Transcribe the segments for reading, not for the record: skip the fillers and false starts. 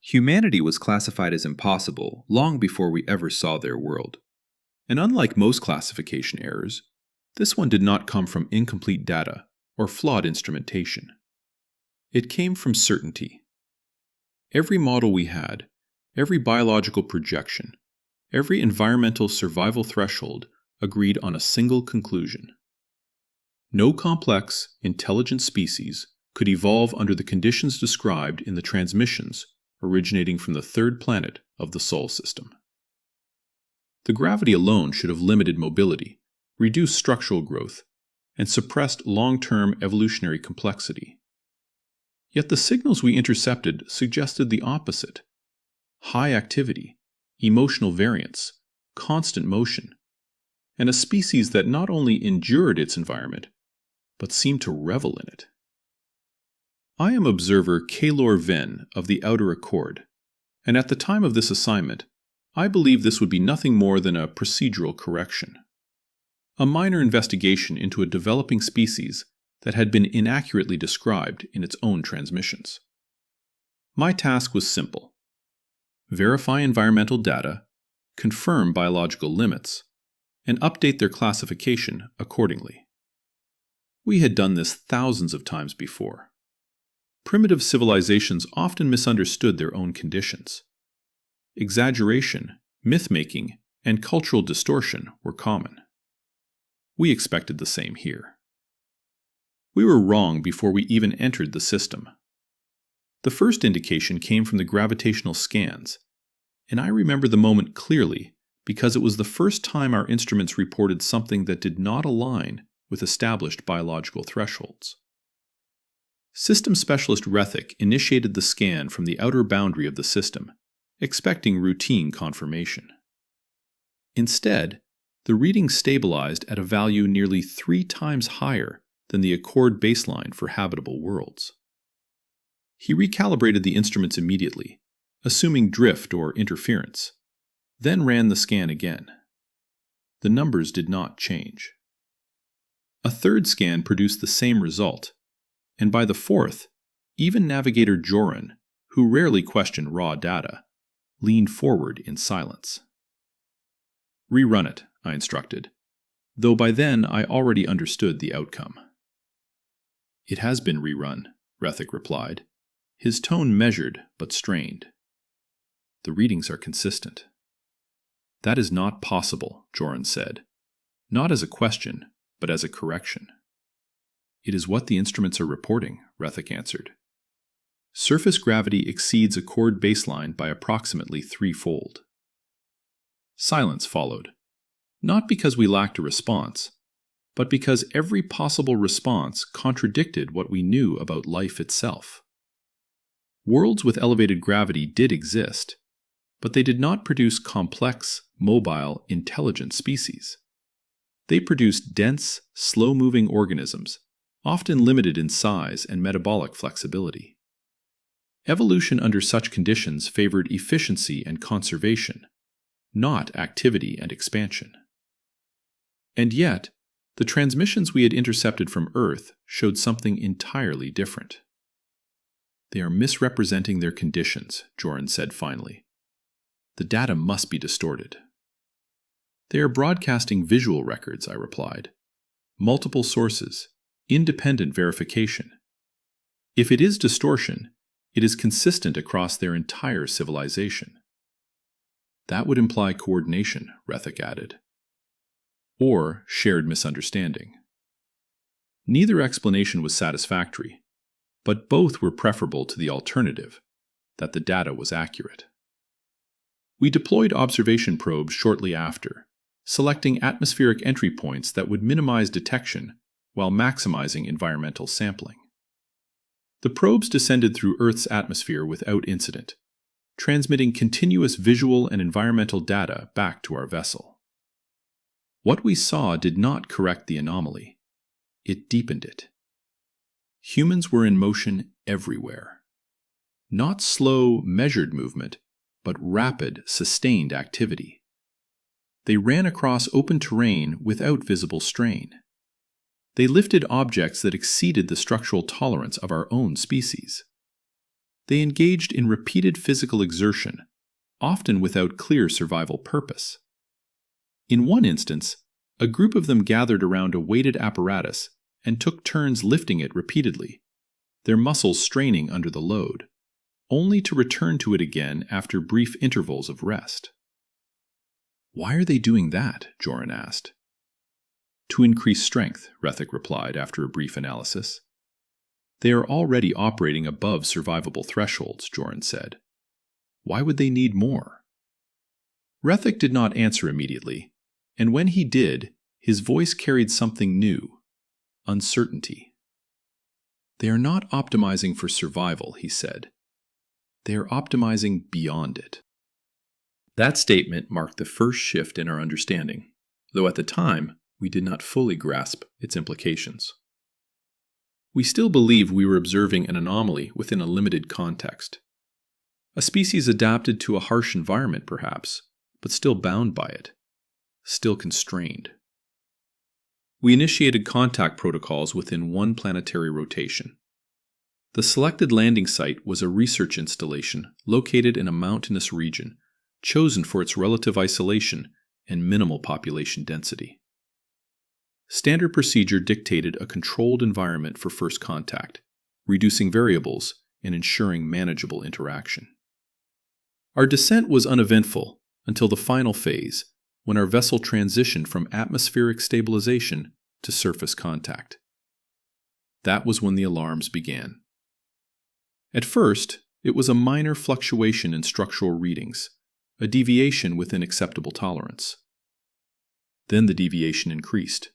Humanity was classified as impossible long before we ever saw their world. And unlike most classification errors, this one did not come from incomplete data or flawed instrumentation. It came from certainty. Every model we had, every biological projection, every environmental survival threshold agreed on a single conclusion. No complex, intelligent species could evolve under the conditions described in the transmissions originating from the third planet of the Sol system. The gravity alone should have limited mobility, reduced structural growth, and suppressed long-term evolutionary complexity. Yet the signals we intercepted suggested the opposite: high activity, emotional variance, constant motion, and a species that not only endured its environment, but seemed to revel in it. I am observer Kaylor Venn of the Outer Accord, and at the time of this assignment, I believe this would be nothing more than a procedural correction. A minor investigation into a developing species that had been inaccurately described in its own transmissions. My task was simple: verify environmental data, confirm biological limits, and update their classification accordingly. We had done this thousands of times before. Primitive civilizations often misunderstood their own conditions. Exaggeration, myth-making, and cultural distortion were common. We expected the same here. We were wrong before we even entered the system. The first indication came from the gravitational scans, and I remember the moment clearly because it was the first time our instruments reported something that did not align with established biological thresholds. System Specialist Rethik initiated the scan from the outer boundary of the system, expecting routine confirmation. Instead, the reading stabilized at a value nearly 3 times higher than the Accord baseline for habitable worlds. He recalibrated the instruments immediately, assuming drift or interference, then ran the scan again. The numbers did not change. A third scan produced the same result, and by the fourth, even Navigator Joran, who rarely questioned raw data, leaned forward in silence. "Rerun it," I instructed, though by then I already understood the outcome. "It has been rerun," Rethik replied, his tone measured but strained. "The readings are consistent." "That is not possible," Joran said, not as a question, but as a correction. "It is what the instruments are reporting," Rethik answered. "Surface gravity exceeds Accord baseline by approximately 3-fold. Silence followed, not because we lacked a response, but because every possible response contradicted what we knew about life itself. Worlds with elevated gravity did exist, but they did not produce complex, mobile, intelligent species. They produced dense, slow-moving organisms, often limited in size and metabolic flexibility. Evolution under such conditions favored efficiency and conservation, not activity and expansion. And yet, the transmissions we had intercepted from Earth showed something entirely different. "They are misrepresenting their conditions," Joran said finally. "The data must be distorted." "They are broadcasting visual records," I replied. "Multiple sources, independent verification. If it is distortion, it is consistent across their entire civilization." "That would imply coordination," Rethik added. "Or shared misunderstanding." Neither explanation was satisfactory, but both were preferable to the alternative, that the data was accurate. We deployed observation probes shortly after, selecting atmospheric entry points that would minimize detection while maximizing environmental sampling. The probes descended through Earth's atmosphere without incident, transmitting continuous visual and environmental data back to our vessel. What we saw did not correct the anomaly. It deepened it. Humans were in motion everywhere. Not slow, measured movement, but rapid, sustained activity. They ran across open terrain without visible strain. They lifted objects that exceeded the structural tolerance of our own species. They engaged in repeated physical exertion, often without clear survival purpose. In one instance, a group of them gathered around a weighted apparatus and took turns lifting it repeatedly, their muscles straining under the load, only to return to it again after brief intervals of rest. "Why are they doing that?" Joran asked. "To increase strength," Rethik replied after a brief analysis. "They are already operating above survivable thresholds," Joran said. "Why would they need more?" Rethik did not answer immediately, and when he did, his voice carried something new: uncertainty. "They are not optimizing for survival," he said. "They are optimizing beyond it." That statement marked the first shift in our understanding, though at the time we did not fully grasp its implications. We still believe we were observing an anomaly within a limited context. A species adapted to a harsh environment, perhaps, but still bound by it, still constrained. We initiated contact protocols within one planetary rotation. The selected landing site was a research installation located in a mountainous region, chosen for its relative isolation and minimal population density. Standard procedure dictated a controlled environment for first contact, reducing variables and ensuring manageable interaction. Our descent was uneventful until the final phase, when our vessel transitioned from atmospheric stabilization to surface contact. That was when the alarms began. At first, it was a minor fluctuation in structural readings, a deviation within acceptable tolerance. Then the deviation increased.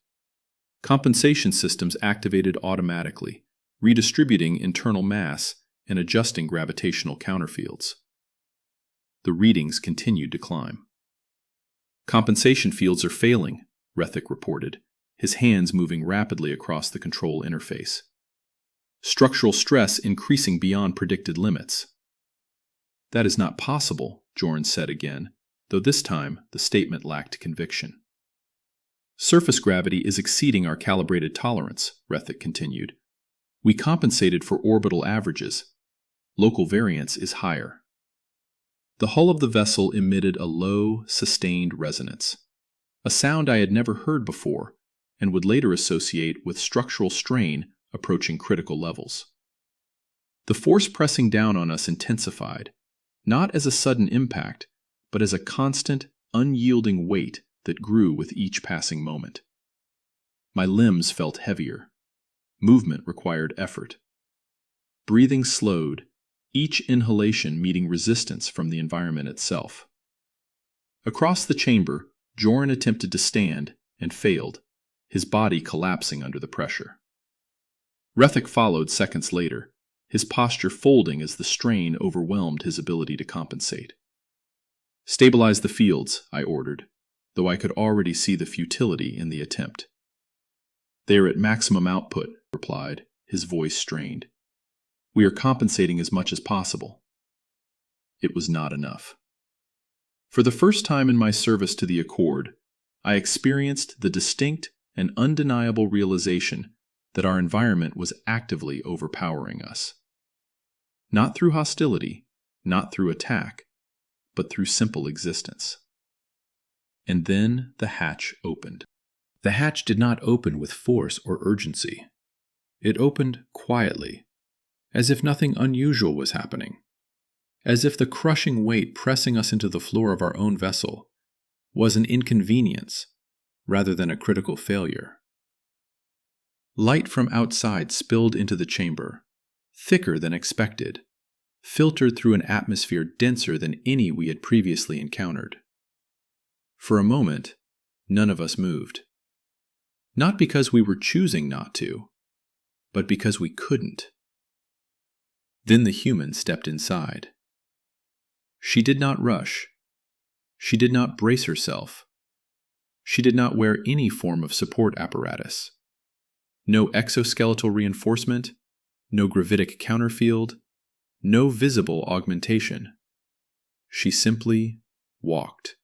Compensation systems activated automatically, redistributing internal mass and adjusting gravitational counterfields. The readings continued to climb. "Compensation fields are failing," Rethik reported, his hands moving rapidly across the control interface. "Structural stress increasing beyond predicted limits." "That is not possible," Joran said again, though this time the statement lacked conviction. "Surface gravity is exceeding our calibrated tolerance," Rethik continued. "We compensated for orbital averages. Local variance is higher." The hull of the vessel emitted a low, sustained resonance, a sound I had never heard before and would later associate with structural strain approaching critical levels. The force pressing down on us intensified, not as a sudden impact, but as a constant, unyielding weight that grew with each passing moment. My limbs felt heavier. Movement required effort. Breathing slowed, each inhalation meeting resistance from the environment itself. Across the chamber, Joran attempted to stand and failed, his body collapsing under the pressure. Rethik followed seconds later, his posture folding as the strain overwhelmed his ability to compensate. "Stabilize the fields," I ordered, though I could already see the futility in the attempt. "They are at maximum output," he replied, his voice strained. "We are compensating as much as possible." It was not enough. For the first time in my service to the Accord, I experienced the distinct and undeniable realization that our environment was actively overpowering us. Not through hostility, not through attack, but through simple existence. And then the hatch opened. The hatch did not open with force or urgency. It opened quietly, as if nothing unusual was happening, as if the crushing weight pressing us into the floor of our own vessel was an inconvenience rather than a critical failure. Light from outside spilled into the chamber, thicker than expected, filtered through an atmosphere denser than any we had previously encountered. For a moment, none of us moved. Not because we were choosing not to, but because we couldn't. Then the human stepped inside. She did not rush. She did not brace herself. She did not wear any form of support apparatus. No exoskeletal reinforcement, no gravitic counterfield, no visible augmentation. She simply walked.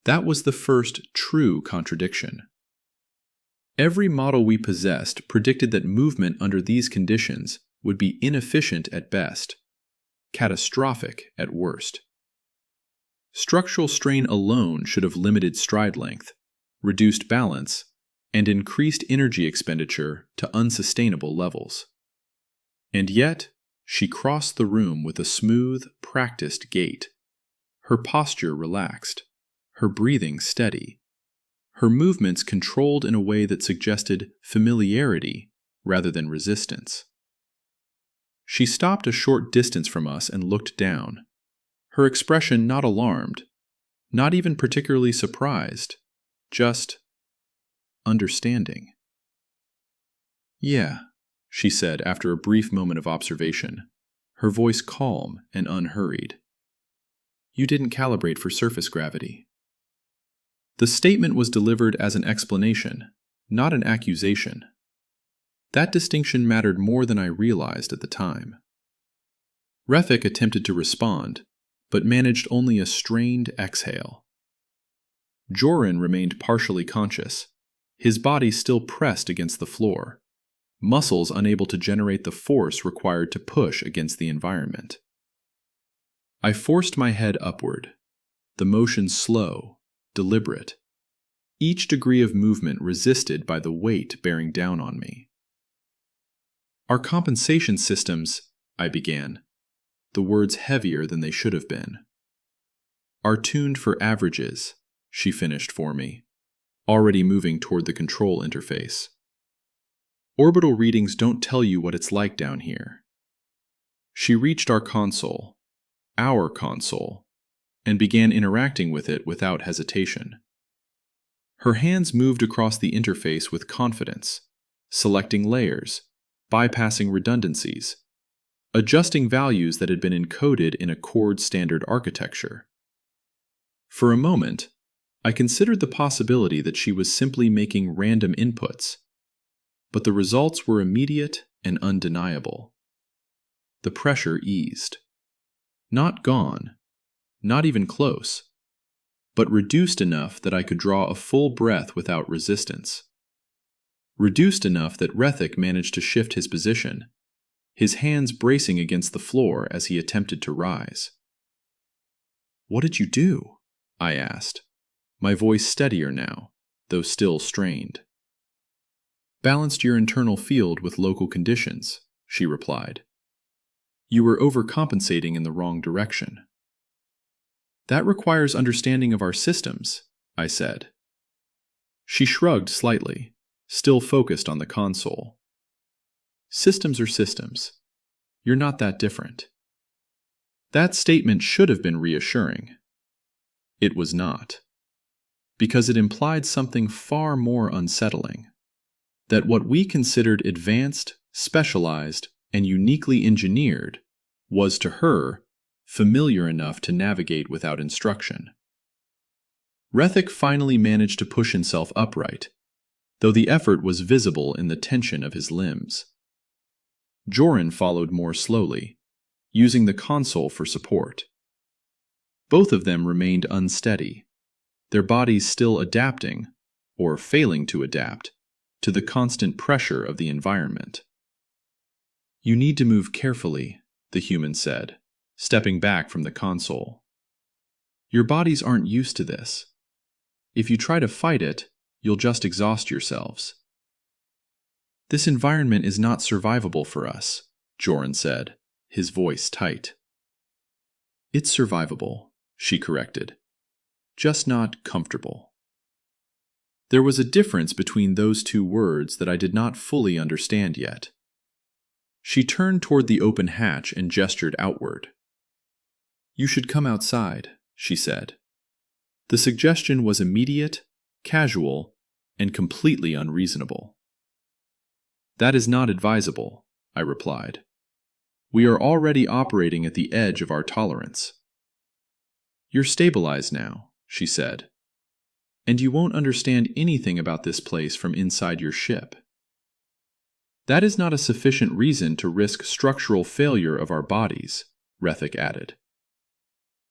That was the first true contradiction. Every model we possessed predicted that movement under these conditions would be inefficient at best, catastrophic at worst. Structural strain alone should have limited stride length, reduced balance, and increased energy expenditure to unsustainable levels. And yet, she crossed the room with a smooth, practiced gait, her posture relaxed, her breathing steady, her movements controlled in a way that suggested familiarity rather than resistance. She stopped a short distance from us and looked down, her expression not alarmed, not even particularly surprised, just understanding. "Yeah," she said after a brief moment of observation, her voice calm and unhurried. "You didn't calibrate for surface gravity." The statement was delivered as an explanation, not an accusation. That distinction mattered more than I realized at the time. Refik attempted to respond, but managed only a strained exhale. Joran remained partially conscious, his body still pressed against the floor, muscles unable to generate the force required to push against the environment. I forced my head upward, the motion slow, deliberate, each degree of movement resisted by the weight bearing down on me. "Our compensation systems," I began, the words heavier than they should have been, "are tuned for averages," she finished for me, already moving toward the control interface. "Orbital readings don't tell you what it's like down here." She reached our console, and began interacting with it without hesitation. Her hands moved across the interface with confidence, selecting layers, bypassing redundancies, adjusting values that had been encoded in a chord standard architecture. For a moment, I considered the possibility that she was simply making random inputs, but the results were immediate and undeniable. The pressure eased. Not gone, not even close, but reduced enough that I could draw a full breath without resistance. Reduced enough that Refik managed to shift his position, his hands bracing against the floor as he attempted to rise. "What did you do?" I asked, my voice steadier now, though still strained. "Balanced your internal field with local conditions," she replied. "You were overcompensating in the wrong direction." "That requires understanding of our systems," I said. She shrugged slightly, still focused on the console. "Systems are systems. You're not that different." That statement should have been reassuring. It was not, because it implied something far more unsettling. That what we considered advanced, specialized, and uniquely engineered was to her familiar enough to navigate without instruction. Refik finally managed to push himself upright, though the effort was visible in the tension of his limbs. Joran followed more slowly, using the console for support. Both of them remained unsteady, their bodies still adapting, or failing to adapt, to the constant pressure of the environment. "You need to move carefully," the human said, stepping back from the console. "Your bodies aren't used to this. If you try to fight it, you'll just exhaust yourselves." "This environment is not survivable for us," Joran said, his voice tight. "It's survivable," she corrected. "Just not comfortable." There was a difference between those two words that I did not fully understand yet. She turned toward the open hatch and gestured outward. "You should come outside," she said. The suggestion was immediate, casual, and completely unreasonable. "That is not advisable," I replied. "We are already operating at the edge of our tolerance." "You're stabilized now," she said, "and you won't understand anything about this place from inside your ship." "That is not a sufficient reason to risk structural failure of our bodies," Refik added.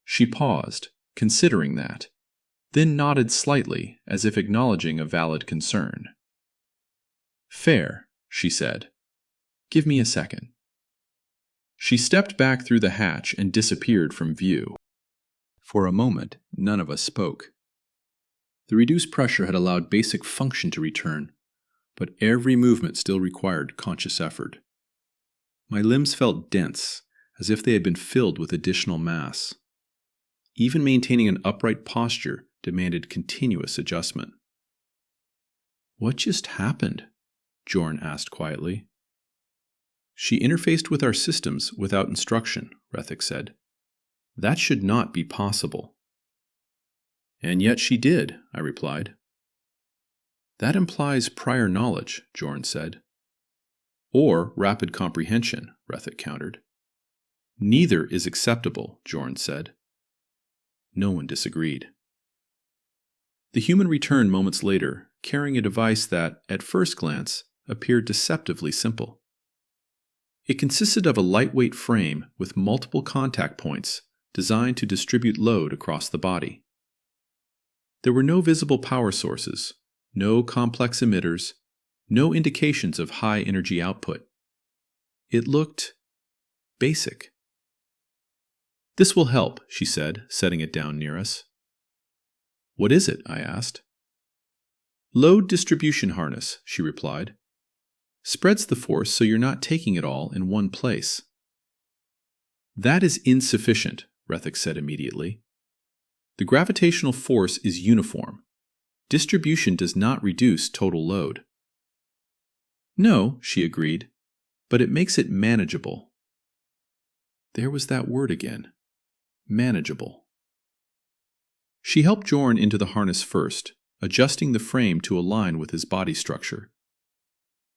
She paused, considering that, then nodded slightly as if acknowledging a valid concern. "Fair," she said. "Give me a second." She stepped back through the hatch and disappeared from view. For a moment, none of us spoke. The reduced pressure had allowed basic function to return, but every movement still required conscious effort. My limbs felt dense, as if they had been filled with additional mass. Even maintaining an upright posture demanded continuous adjustment. "What just happened?" Jorn asked quietly. "She interfaced with our systems without instruction," Rethik said. "That should not be possible." "And yet she did," I replied. "That implies prior knowledge," Jorn said. "Or rapid comprehension," Rethik countered. "Neither is acceptable," Jorn said. No one disagreed. The human returned moments later, carrying a device that, at first glance, appeared deceptively simple. It consisted of a lightweight frame with multiple contact points designed to distribute load across the body. There were no visible power sources, no complex emitters, no indications of high energy output. It looked basic. "This will help," she said, setting it down near us. "What is it?" I asked. "Load distribution harness," she replied. "Spreads the force so you're not taking it all in one place." "That is insufficient," Rethik said immediately. "The gravitational force is uniform. Distribution does not reduce total load." "No," she agreed, "but it makes it manageable." There was that word again. Manageable. She helped Jorn into the harness first, adjusting the frame to align with his body structure.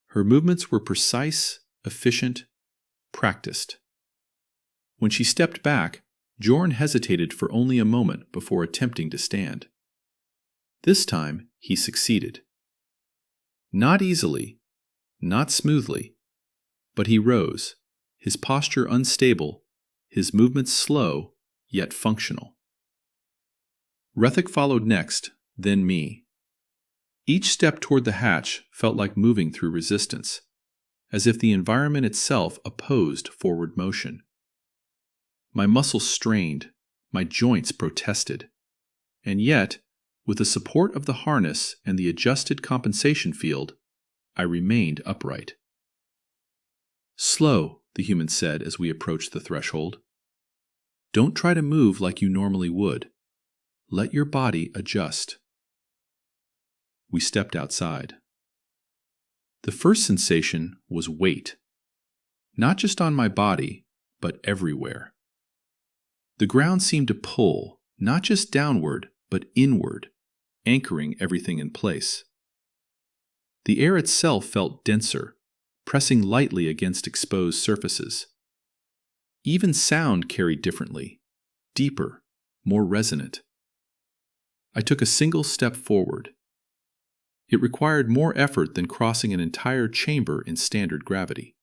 Her movements were precise, efficient, practiced. When she stepped back, Jorn hesitated for only a moment before attempting to stand. This time, he succeeded. Not easily, not smoothly, but he rose, his posture unstable, his movements slow, yet functional. Rethik followed next, then me. Each step toward the hatch felt like moving through resistance, as if the environment itself opposed forward motion. My muscles strained, my joints protested, and yet, with the support of the harness and the adjusted compensation field, I remained upright. "Slow," the human said as we approached the threshold. "Don't try to move like you normally would. Let your body adjust." We stepped outside. The first sensation was weight. Not just on my body, but everywhere. The ground seemed to pull, not just downward, but inward, anchoring everything in place. The air itself felt denser, pressing lightly against exposed surfaces. Even sound carried differently, deeper, more resonant. I took a single step forward. It required more effort than crossing an entire chamber in standard gravity.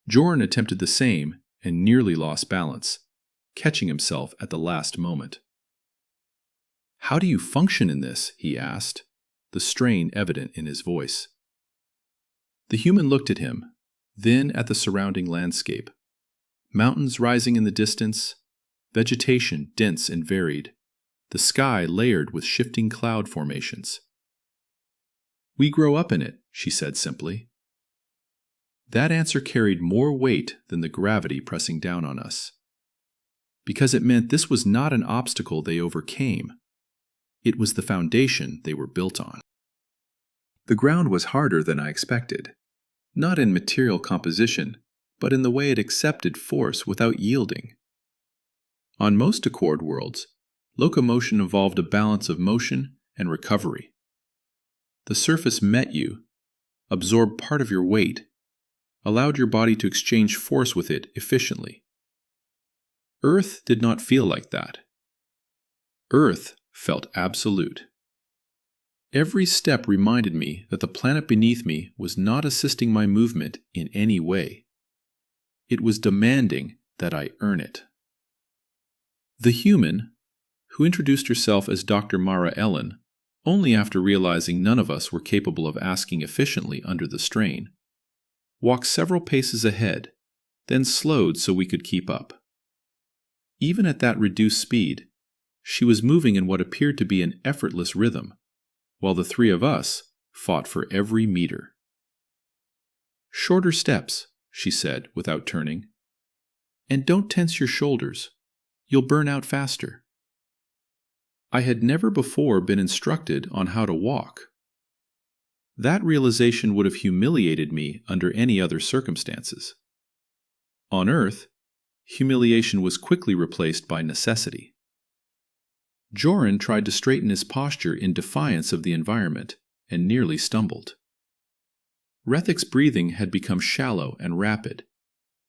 Jorn attempted the same and nearly lost balance, catching himself at the last moment. "How do you function in this?" he asked, the strain evident in his voice. The human looked at him, then at the surrounding landscape. Mountains rising in the distance, vegetation dense and varied, the sky layered with shifting cloud formations. "We grow up in it," she said simply. That answer carried more weight than the gravity pressing down on us, because it meant this was not an obstacle they overcame. It was the foundation they were built on. The ground was harder than I expected, not in material composition, but in the way it accepted force without yielding. On most Accord worlds, locomotion involved a balance of motion and recovery. The surface met you, absorbed part of your weight, allowed your body to exchange force with it efficiently. Earth did not feel like that. Earth felt absolute. Every step reminded me that the planet beneath me was not assisting my movement in any way. It was demanding that I earn it. The human, who introduced herself as Dr. Mara Ellen, only after realizing none of us were capable of asking efficiently under the strain, walked several paces ahead, then slowed so we could keep up. Even at that reduced speed, she was moving in what appeared to be an effortless rhythm, while the three of us fought for every meter. "Shorter steps," she said without turning. "And don't tense your shoulders. You'll burn out faster." I had never before been instructed on how to walk. That realization would have humiliated me under any other circumstances. On Earth, humiliation was quickly replaced by necessity. Joran tried to straighten his posture in defiance of the environment and nearly stumbled. Rethik's breathing had become shallow and rapid,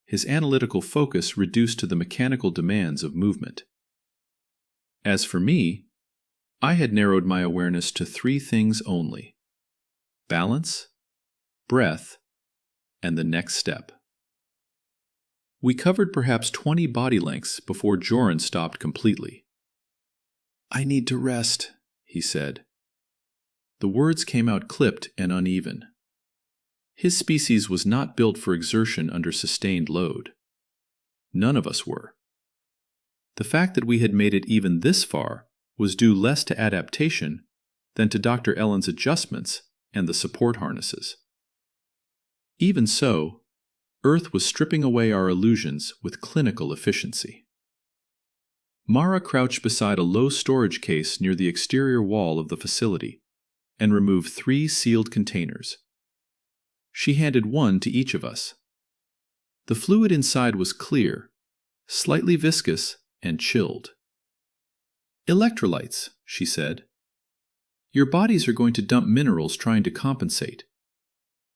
his analytical focus reduced to the mechanical demands of movement. As for me, I had narrowed my awareness to three things only: balance, breath, and the next step. We covered perhaps 20 body lengths before Joran stopped completely. "I need to rest," he said. The words came out clipped and uneven. His species was not built for exertion under sustained load. None of us were. The fact that we had made it even this far was due less to adaptation than to Dr. Ellen's adjustments and the support harnesses. Even so, Earth was stripping away our illusions with clinical efficiency. Mara crouched beside a low storage case near the exterior wall of the facility and removed 3 sealed containers. She handed one to each of us. The fluid inside was clear, slightly viscous, and chilled. "Electrolytes," she said. "Your bodies are going to dump minerals trying to compensate.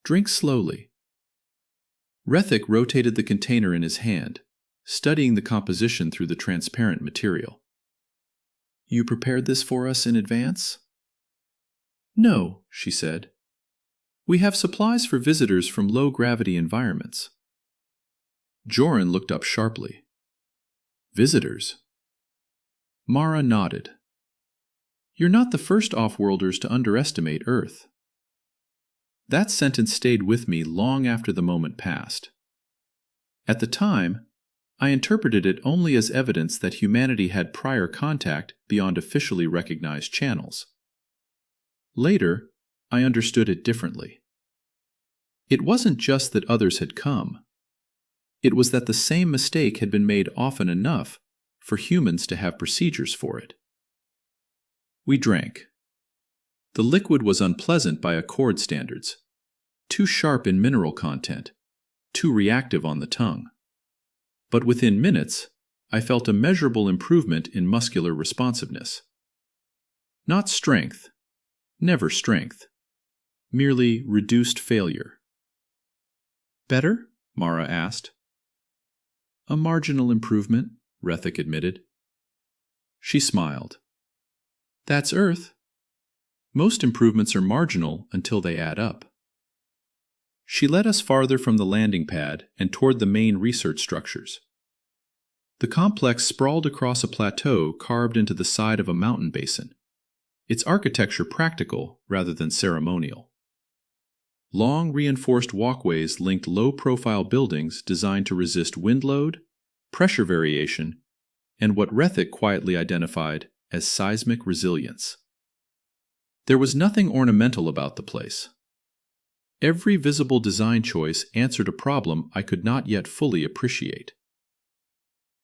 Drink slowly." Rethik rotated the container in his hand, studying the composition through the transparent material. "You prepared this for us in advance?" "No," she said. "We have supplies for visitors from low-gravity environments." Joran looked up sharply. "Visitors?" Mara nodded. "You're not the first off-worlders to underestimate Earth." That sentence stayed with me long after the moment passed. At the time, I interpreted it only as evidence that humanity had prior contact beyond officially recognized channels. Later, I understood it differently. It wasn't just that others had come. It was that the same mistake had been made often enough for humans to have procedures for it. We drank. The liquid was unpleasant by Accord standards, too sharp in mineral content, too reactive on the tongue. But within minutes, I felt a measurable improvement in muscular responsiveness. Not strength, never strength, merely reduced failure. "Better?" Mara asked. "A marginal improvement," Rethik admitted. She smiled. "That's Earth. Most improvements are marginal until they add up." She led us farther from the landing pad and toward the main research structures. The complex sprawled across a plateau carved into the side of a mountain basin, its architecture practical rather than ceremonial. Long reinforced walkways linked low-profile buildings designed to resist wind load, pressure variation, and what Rethik quietly identified as seismic resilience. There was nothing ornamental about the place. Every visible design choice answered a problem I could not yet fully appreciate.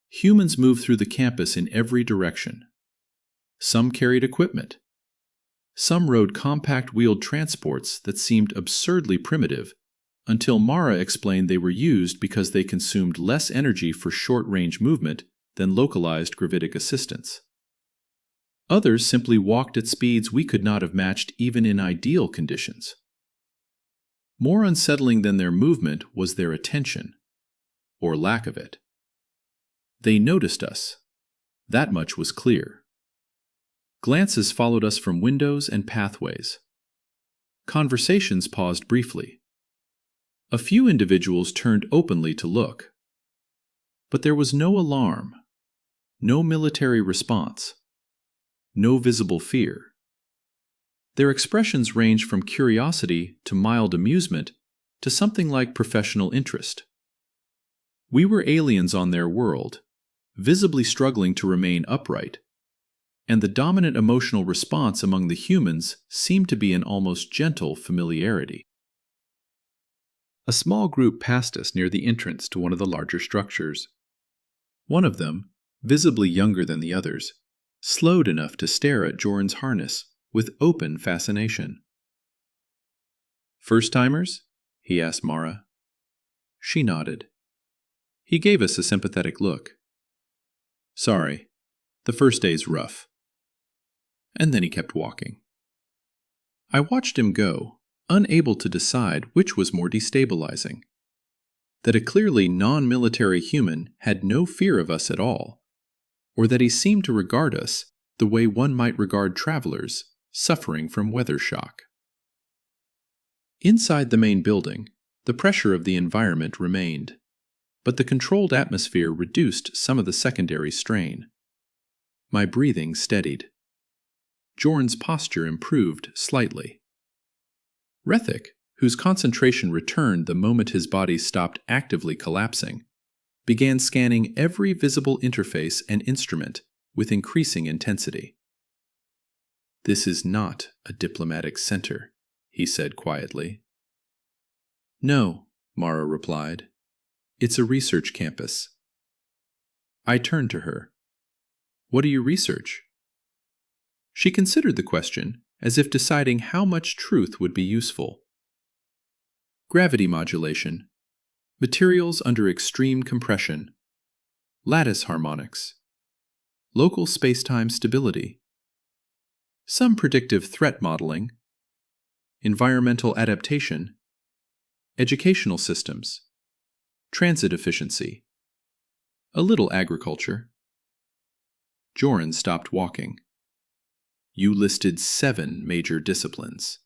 Humans moved through the campus in every direction. Some carried equipment. Some rode compact-wheeled transports that seemed absurdly primitive, until Mara explained they were used because they consumed less energy for short-range movement than localized gravitic assistance. Others simply walked at speeds we could not have matched even in ideal conditions. More unsettling than their movement was their attention, or lack of it. They noticed us. That much was clear. Glances followed us from windows and pathways. Conversations paused briefly. A few individuals turned openly to look. But there was no alarm, no military response, no visible fear. Their expressions ranged from curiosity to mild amusement to something like professional interest. We were aliens on their world, visibly struggling to remain upright, and the dominant emotional response among the humans seemed to be an almost gentle familiarity. A small group passed us near the entrance to one of the larger structures. One of them, visibly younger than the others, slowed enough to stare at Joran's harness with open fascination. "First-timers?" he asked Mara. She nodded. He gave us a sympathetic look. "Sorry, the first day's rough." And then he kept walking. I watched him go, unable to decide which was more destabilizing: that a clearly non-military human had no fear of us at all, or that he seemed to regard us the way one might regard travelers suffering from weather shock. Inside the main building, the pressure of the environment remained, but the controlled atmosphere reduced some of the secondary strain. My breathing steadied. Joran's posture improved slightly. Rethik, whose concentration returned the moment his body stopped actively collapsing, began scanning every visible interface and instrument with increasing intensity. "This is not a diplomatic center," he said quietly. "No," Mara replied. "It's a research campus." I turned to her. "What do you research?" She considered the question as if deciding how much truth would be useful. "Gravity modulation, materials under extreme compression, lattice harmonics, local spacetime stability, some predictive threat modeling, environmental adaptation, educational systems, transit efficiency, a little agriculture." Joran stopped walking. "You listed 7 major disciplines."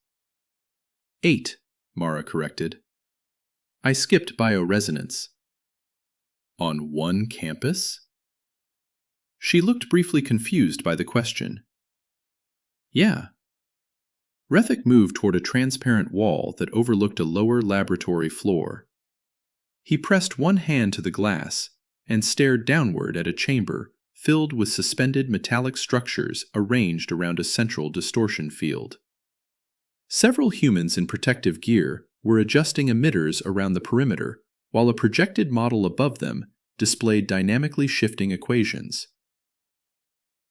8, Mara corrected. I skipped bioresonance. "On one campus?" She looked briefly confused by the question. "Yeah." Rethik moved toward a transparent wall that overlooked a lower laboratory floor. He pressed one hand to the glass and stared downward at a chamber filled with suspended metallic structures arranged around a central distortion field. Several humans in protective gear were adjusting emitters around the perimeter, while a projected model above them displayed dynamically shifting equations.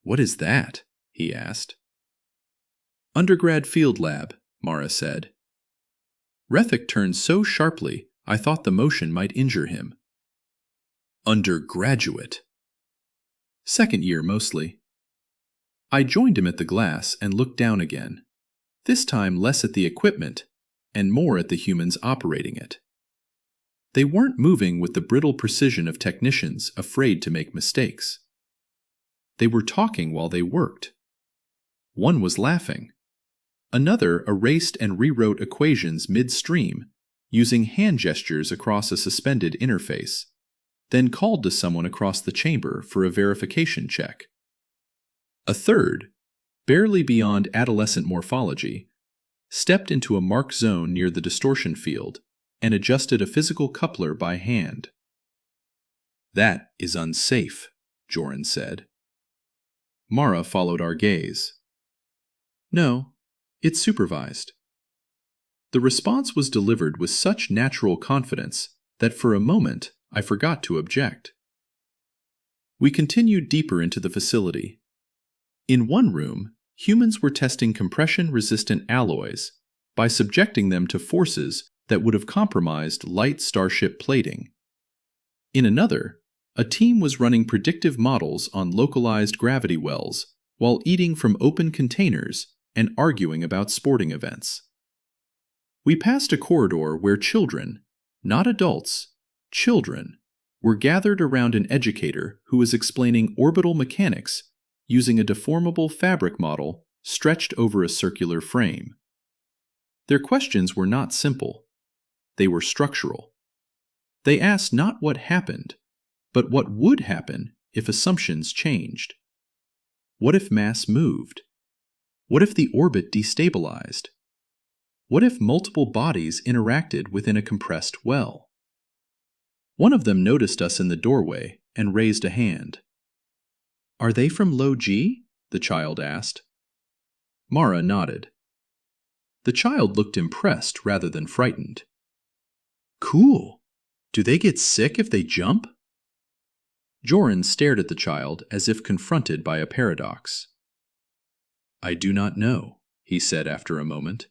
"What is that?" he asked. "Undergrad field lab," Mara said. Rethik turned so sharply I thought the motion might injure him. "Undergraduate." "Second year, mostly." I joined him at the glass and looked down again, this time less at the equipment and more at the humans operating it. They weren't moving with the brittle precision of technicians afraid to make mistakes. They were talking while they worked. One was laughing. Another erased and rewrote equations midstream, using hand gestures across a suspended interface, then called to someone across the chamber for a verification check. A third, barely beyond adolescent morphology, stepped into a marked zone near the distortion field and adjusted a physical coupler by hand. "That is unsafe," Joran said. Mara followed our gaze. "No, it's supervised." The response was delivered with such natural confidence that for a moment I forgot to object. We continued deeper into the facility. In one room, humans were testing compression-resistant alloys by subjecting them to forces that would have compromised light starship plating. In another, a team was running predictive models on localized gravity wells while eating from open containers and arguing about sporting events. We passed a corridor where children, not adults, children, were gathered around an educator who was explaining orbital mechanics using a deformable fabric model stretched over a circular frame. Their questions were not simple. They were structural. They asked not what happened, but what would happen if assumptions changed. What if mass moved? What if the orbit destabilized? What if multiple bodies interacted within a compressed well? One of them noticed us in the doorway and raised a hand. "Are they from Low G?" the child asked. Mara nodded. The child looked impressed rather than frightened. "Cool. Do they get sick if they jump?" Joran stared at the child as if confronted by a paradox. "I do not know," he said after a moment.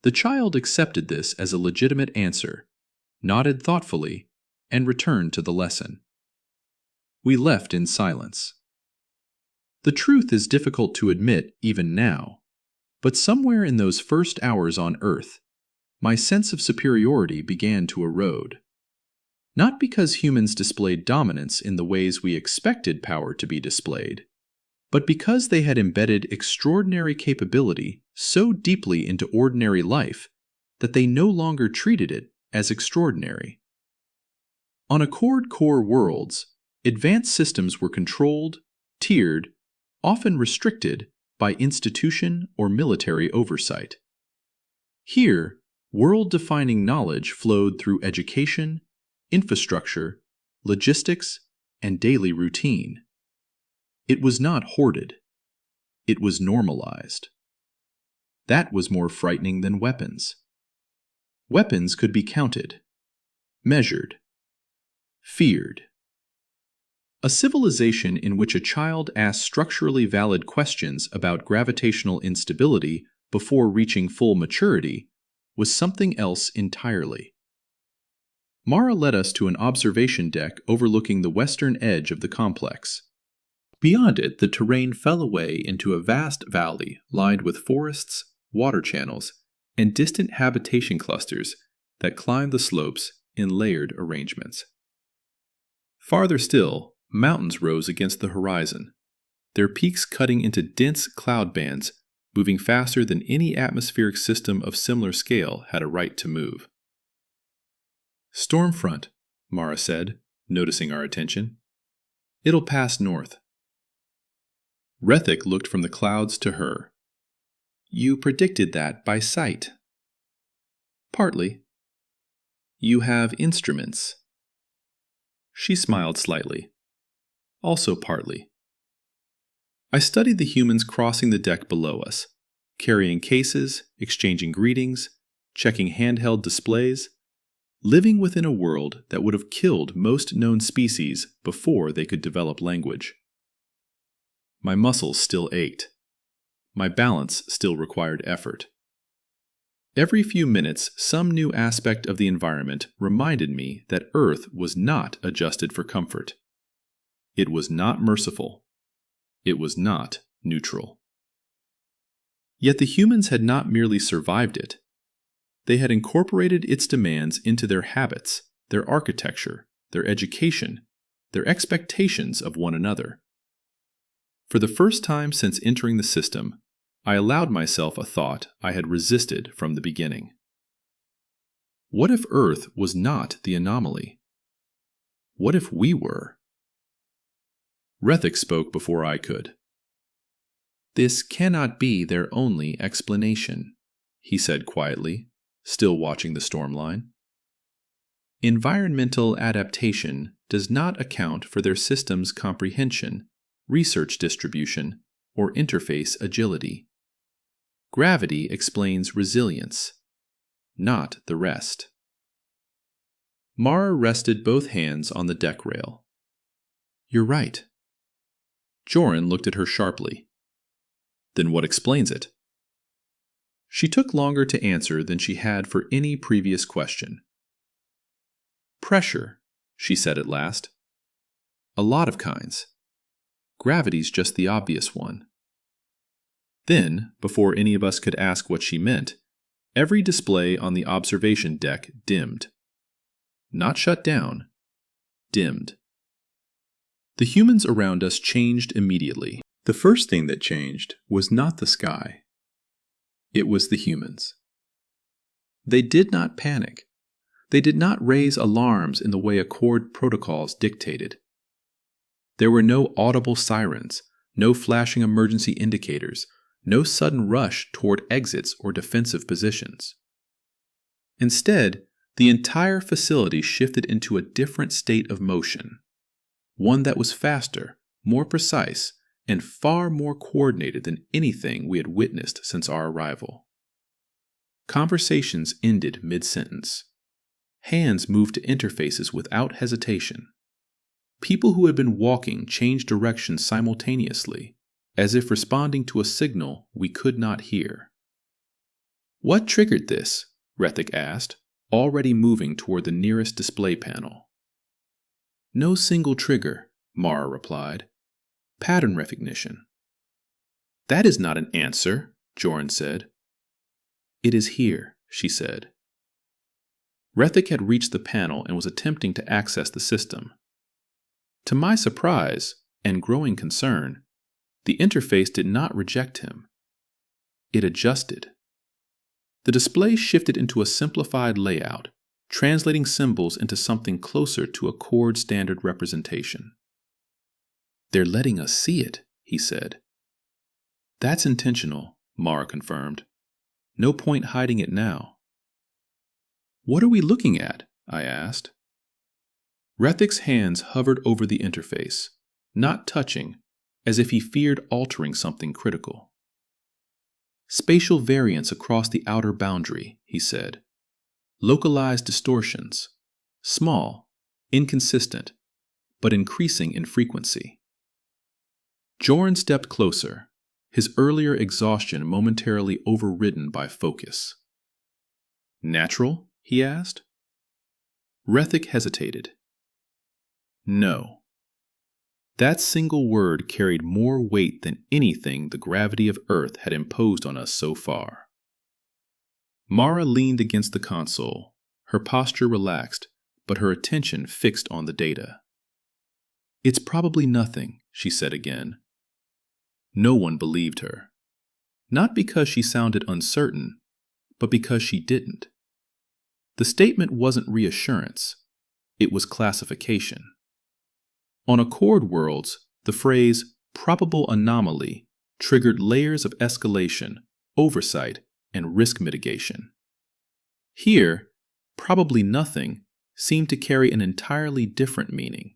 The child accepted this as a legitimate answer, nodded thoughtfully, and returned to the lesson. We left in silence. The truth is difficult to admit even now, but somewhere in those first hours on Earth, my sense of superiority began to erode. Not because humans displayed dominance in the ways we expected power to be displayed, but because they had embedded extraordinary capability so deeply into ordinary life that they no longer treated it as extraordinary. On Accord Core worlds, advanced systems were controlled, tiered, often restricted by institution or military oversight. Here, world-defining knowledge flowed through education, infrastructure, logistics, and daily routine. It was not hoarded. It was normalized. That was more frightening than weapons. Weapons could be counted, measured, feared. A civilization in which a child asked structurally valid questions about gravitational instability before reaching full maturity was something else entirely. Mara led us to an observation deck overlooking the western edge of the complex. Beyond it, the terrain fell away into a vast valley lined with forests, water channels, and distant habitation clusters that climbed the slopes in layered arrangements. Farther still, mountains rose against the horizon, their peaks cutting into dense cloud bands, moving faster than any atmospheric system of similar scale had a right to move. "Stormfront," Mara said, noticing our attention. "It'll pass north." Rethik looked from the clouds to her. "You predicted that by sight." "Partly." "You have instruments." She smiled slightly. "Also partly." I studied the humans crossing the deck below us, carrying cases, exchanging greetings, checking handheld displays, living within a world that would have killed most known species before they could develop language. My muscles still ached. My balance still required effort. Every few minutes, some new aspect of the environment reminded me that Earth was not adjusted for comfort. It was not merciful. It was not neutral. Yet the humans had not merely survived it. They had incorporated its demands into their habits, their architecture, their education, their expectations of one another. For the first time since entering the system, I allowed myself a thought I had resisted from the beginning. What if Earth was not the anomaly? What if we were? Rethik spoke before I could. "This cannot be their only explanation," he said quietly, still watching the storm line. "Environmental adaptation does not account for their system's comprehension, research distribution, or interface agility. Gravity explains resilience, not the rest." Mara rested both hands on the deck rail. "You're right." Joran looked at her sharply. "Then what explains it?" She took longer to answer than she had for any previous question. "Pressure," she said at last. "A lot of kinds. Gravity's just the obvious one." Then, before any of us could ask what she meant, every display on the observation deck dimmed. Not shut down, dimmed. The humans around us changed immediately. The first thing that changed was not the sky. It was the humans. They did not panic. They did not raise alarms in the way Accord protocols dictated. There were no audible sirens, no flashing emergency indicators, no sudden rush toward exits or defensive positions. Instead, The entire facility shifted into a different state of motion, one that was faster, more precise, and far more coordinated than anything we had witnessed since our arrival. Conversations ended mid-sentence. Hands moved to interfaces without hesitation. People who had been walking changed direction simultaneously, as if responding to a signal we could not hear. "What triggered this?" Rethik asked, already moving toward the nearest display panel. "No single trigger," Mara replied. "Pattern recognition." "That is not an answer," Joran said. "It is here," she said. Rethik had reached the panel and was attempting to access the system. To my surprise and growing concern, the interface did not reject him. It adjusted. The display shifted into a simplified layout, translating symbols into something closer to a chord standard representation. "They're letting us see it," he said. "That's intentional," Mara confirmed. "No point hiding it now." "What are we looking at?" I asked. Rethik's hands hovered over the interface, not touching, as if he feared altering something critical. "Spatial variance across the outer boundary," he said. "Localized distortions. Small, inconsistent, but increasing in frequency." Joran stepped closer, his earlier exhaustion momentarily overridden by focus. "Natural?" he asked. Rethik hesitated. "No." That single word carried more weight than anything the gravity of Earth had imposed on us so far. Mara leaned against the console, her posture relaxed, but her attention fixed on the data. "It's probably nothing," she said again. No one believed her. Not because she sounded uncertain, but because she didn't. The statement wasn't reassurance, it was classification. On Accord worlds, the phrase probable anomaly triggered layers of escalation, oversight, and risk mitigation. Here, probably nothing seemed to carry an entirely different meaning,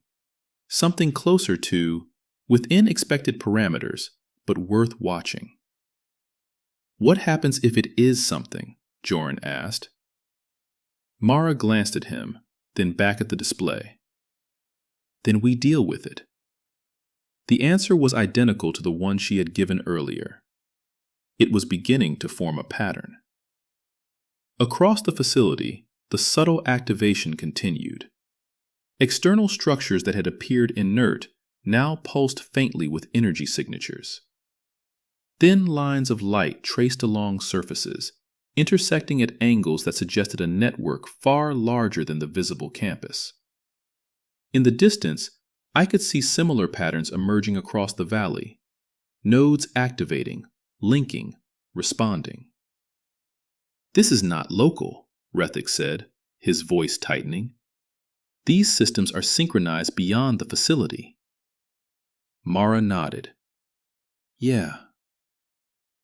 something closer to within expected parameters, but worth watching. "What happens if it is something?" Joran asked. Mara glanced at him, then back at the display. "Then we deal with it." The answer was identical to the one she had given earlier. It was beginning to form a pattern. Across the facility, the subtle activation continued. External structures that had appeared inert now pulsed faintly with energy signatures. Thin lines of light traced along surfaces, intersecting at angles that suggested a network far larger than the visible campus. In the distance, I could see similar patterns emerging across the valley. Nodes activating, linking, responding. "This is not local," Rethik said, his voice tightening. "These systems are synchronized beyond the facility." Mara nodded. "Yeah."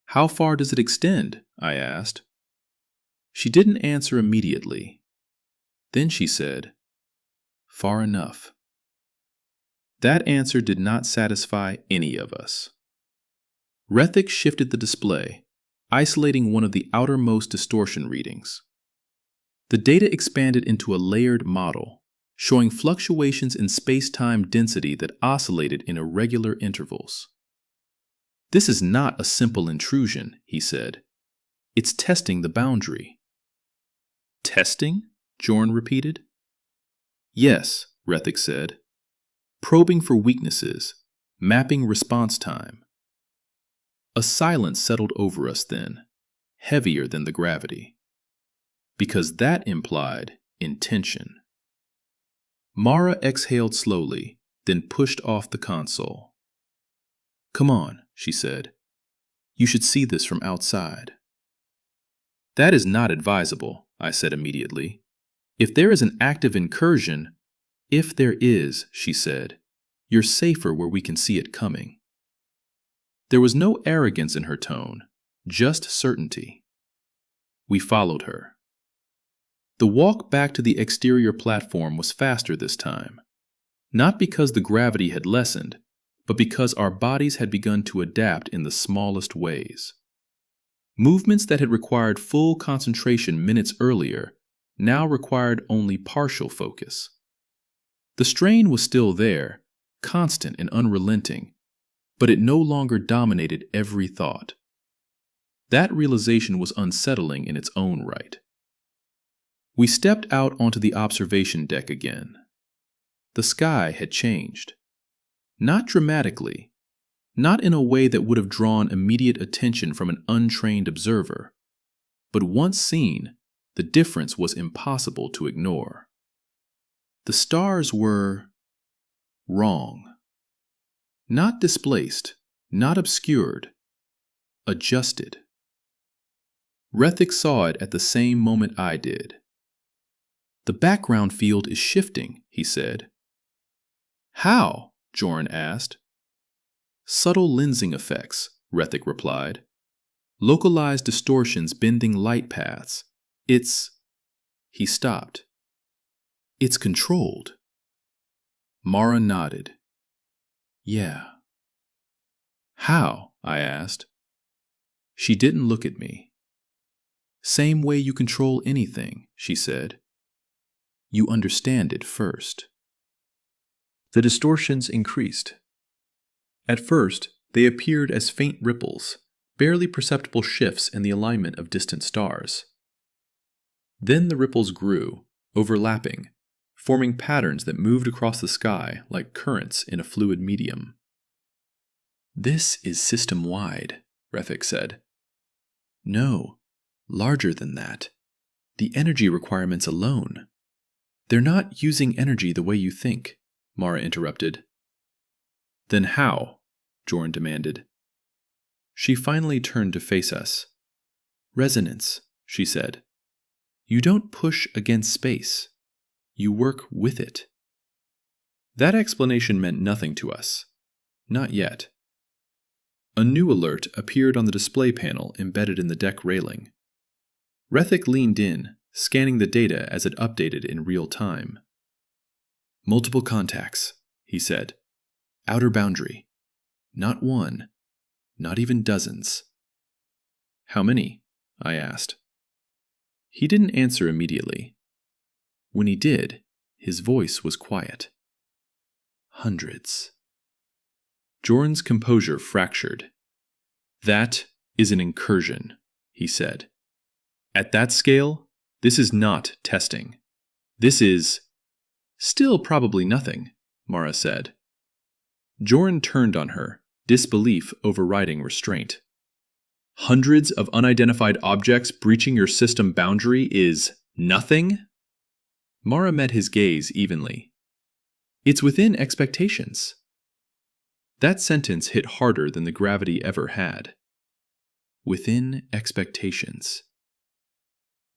"How far does it extend?" I asked. She didn't answer immediately. Then she said, "Far enough." That answer did not satisfy any of us. Rethik shifted the display, isolating one of the outermost distortion readings. The data expanded into a layered model, showing fluctuations in space-time density that oscillated in irregular intervals. "This is not a simple intrusion," he said. "It's testing the boundary." "Testing?" Joran repeated. "Yes," Rethik said. "Probing for weaknesses, mapping response time." A silence settled over us then, heavier than the gravity. Because that implied intention. Mara exhaled slowly, then pushed off the console. "Come on," she said. "You should see this from outside." "That is not advisable," I said immediately. "If there is an active incursion—" "If there is," she said, "you're safer where we can see it coming." There was no arrogance in her tone, just certainty. We followed her. The walk back to the exterior platform was faster this time, not because the gravity had lessened, but because our bodies had begun to adapt in the smallest ways. Movements that had required full concentration minutes earlier now required only partial focus. The strain was still there, constant and unrelenting, but it no longer dominated every thought. That realization was unsettling in its own right. We stepped out onto the observation deck again. The sky had changed. Not dramatically, not in a way that would have drawn immediate attention from an untrained observer, but once seen, the difference was impossible to ignore. The stars were wrong. Not displaced, not obscured, adjusted. Rethik saw it at the same moment I did. The background field is shifting, he said. How? Joran asked. Subtle lensing effects, Rethik replied. Localized distortions bending light paths. He stopped. It's controlled. Mara nodded. Yeah. How? I asked. She didn't look at me. Same way you control anything, she said. You understand it first. The distortions increased. At first, they appeared as faint ripples, barely perceptible shifts in the alignment of distant stars. Then the ripples grew, overlapping, forming patterns that moved across the sky like currents in a fluid medium. This is system-wide, Rethik said. No, larger than that. The energy requirements alone. They're not using energy the way you think, Mara interrupted. Then how? Joran demanded. She finally turned to face us. Resonance, she said. You don't push against space. You work with it. That explanation meant nothing to us. Not yet. A new alert appeared on the display panel embedded in the deck railing. Rethik leaned in, scanning the data as it updated in real time. Multiple contacts, he said. Outer boundary. Not one. Not even dozens. How many? I asked. He didn't answer immediately. When he did, his voice was quiet. Hundreds. Joran's composure fractured. That is an incursion, he said. At that scale, this is not testing. This is still probably nothing, Mara said. Joran turned on her, disbelief overriding restraint. Hundreds of unidentified objects breaching your system boundary is nothing? Mara met his gaze evenly. It's within expectations. That sentence hit harder than the gravity ever had. Within expectations.